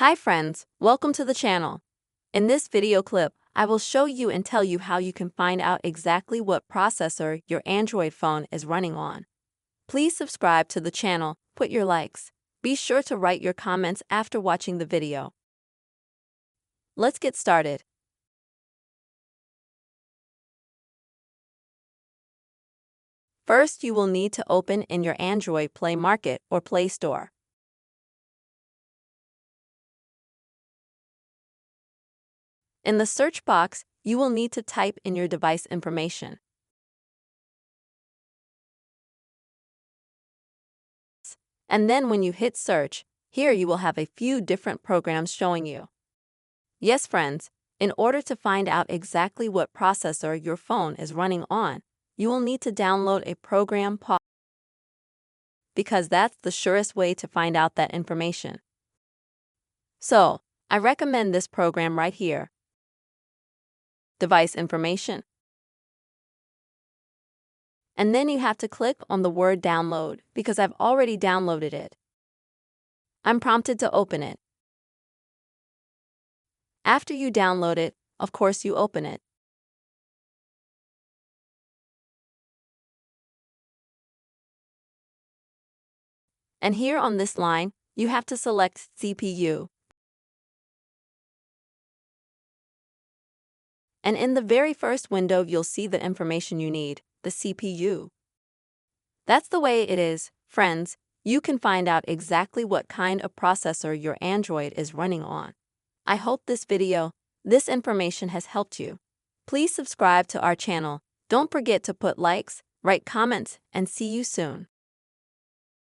Hi friends, welcome to the channel. In this video clip, I will show you and tell you how you can find out exactly what processor your Android phone is running on. Please subscribe to the channel, put your likes. Be sure to write your comments after watching the video. Let's get started. First, you will need to open in your Android Play Market or Play Store. In the search box, you will need to type in your device information. And then when you hit search, here you will have a few different programs showing you. Yes, friends, in order to find out exactly what processor your phone is running on, you will need to download a program because that's the surest way to find out that information. So, I recommend this program right here. Device information. And then you have to click on the word download because I've already downloaded it. I'm prompted to open it. After you download it, of course you open it. And here on this line, you have to select CPU. And in the very first window, you'll see the information you need, the CPU. That's the way it is, friends. You can find out exactly what kind of processor your Android is running on. I hope this information has helped you. Please subscribe to our channel. Don't forget to put likes, write comments, and see you soon.